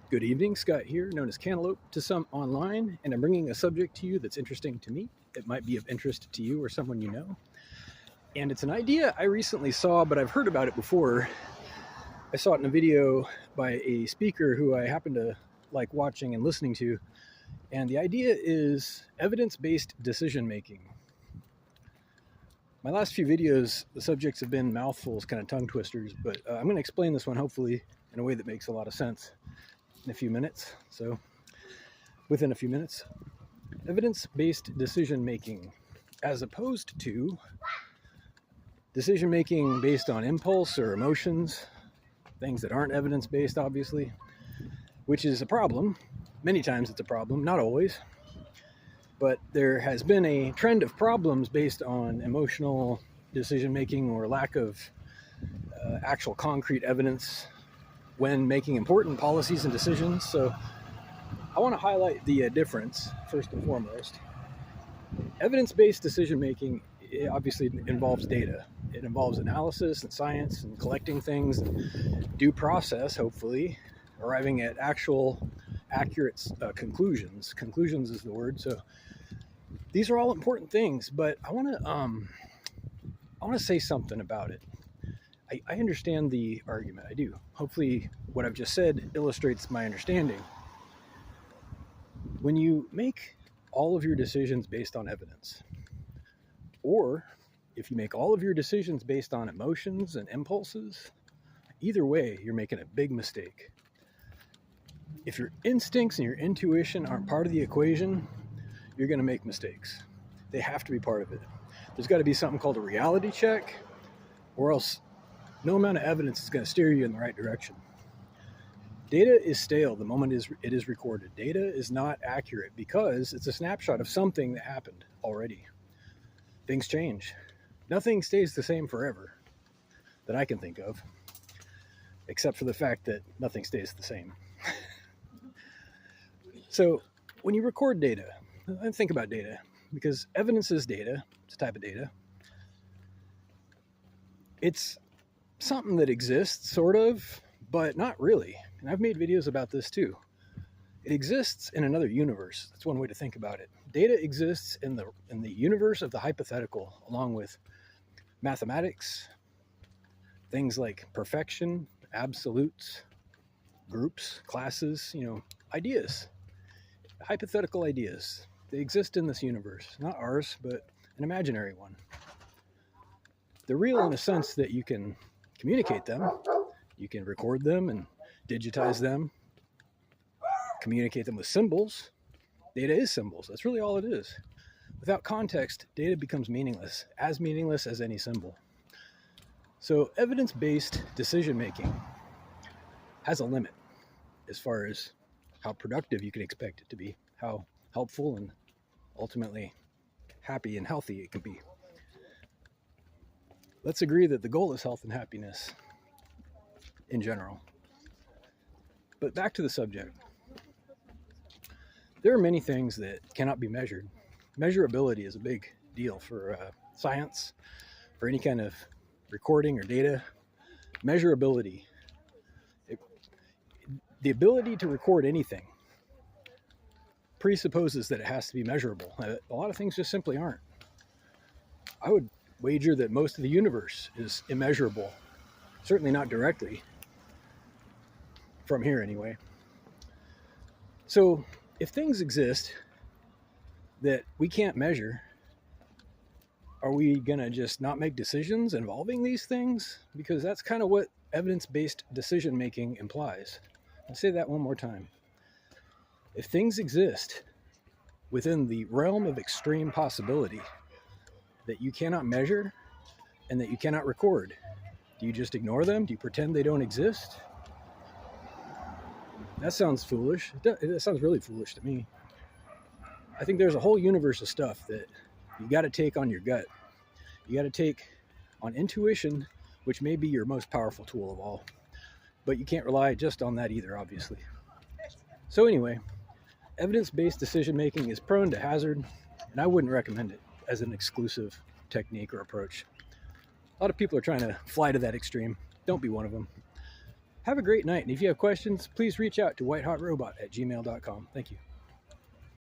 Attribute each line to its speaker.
Speaker 1: Good evening, Scott here, known as Cantaloupe to some online, and I'm bringing a subject to you that's interesting to me. It might be of interest to you or someone you know. And it's an idea I recently saw, but I've heard about it before. I saw it in a video by a speaker who I happen to like watching and listening to. And the idea is evidence-based decision making. My last few videos, the subjects have been mouthfuls, kind of tongue twisters, but I'm going to explain this one hopefully in a way that makes a lot of sense in a few minutes. So within a few minutes, evidence-based decision making, as opposed to decision making based on impulse or emotions, things that aren't evidence-based, obviously, which is a problem. Many times it's a problem, not always. But there has been a trend of problems based on emotional decision making or lack of actual concrete evidence when making important policies and decisions. So I want to highlight the difference first and foremost. Evidence-based decision making obviously involves data. It involves analysis and science and collecting things and due process, hopefully, arriving at actual accurate conclusions. Conclusions is the word. So these are all important things, but I want to say something about it. I understand the argument. I do. Hopefully what I've just said illustrates my understanding. When you make all of your decisions based on evidence, or if you make all of your decisions based on emotions and impulses, either way, you're making a big mistake. If your instincts and your intuition aren't part of the equation, you're going to make mistakes. They have to be part of it. There's got to be something called a reality check, or else no amount of evidence is going to steer you in the right direction. Data is stale the moment it is recorded. Data is not accurate because it's a snapshot of something that happened already. Things change. Nothing stays the same forever that I can think of, except for the fact that nothing stays the same. So when you record data, and think about data, because evidence is data, it's a type of data. It's something that exists, sort of, but not really. And I've made videos about this too. It exists in another universe. That's one way to think about it. Data exists in the universe of the hypothetical, along with mathematics, things like perfection, absolutes, groups, classes, ideas, hypothetical ideas. They exist in this universe, not ours, but an imaginary one. They're real in the sense that you can communicate them, you can record them and digitize them, communicate them with symbols. Data is symbols. That's really all it is. Without context, data becomes meaningless as any symbol. So evidence-based decision-making has a limit as far as how productive you can expect it to be, how helpful and ultimately happy and healthy it can be. Let's agree that the goal is health and happiness in general. But back to the subject. There are many things that cannot be measured. Measurability is a big deal for science, for any kind of recording or data. Measurability. The ability to record anything presupposes that it has to be measurable. A lot of things just simply aren't. I would wager that most of the universe is immeasurable. Certainly not directly. From here anyway. So if things exist that we can't measure, are we going to just not make decisions involving these things? Because that's kind of what evidence-based decision making implies. I'll say that one more time. If things exist within the realm of extreme possibility that you cannot measure and that you cannot record, do you just ignore them? Do you pretend they don't exist? That sounds foolish. That sounds really foolish to me. I think there's a whole universe of stuff that you got to take on your gut. You got to take on intuition, which may be your most powerful tool of all. But you can't rely just on that either, obviously. So anyway, evidence-based decision-making is prone to hazard, and I wouldn't recommend it as an exclusive technique or approach. A lot of people are trying to fly to that extreme. Don't be one of them. Have a great night. And if you have questions, please reach out to whitehotrobot@gmail.com. Thank you.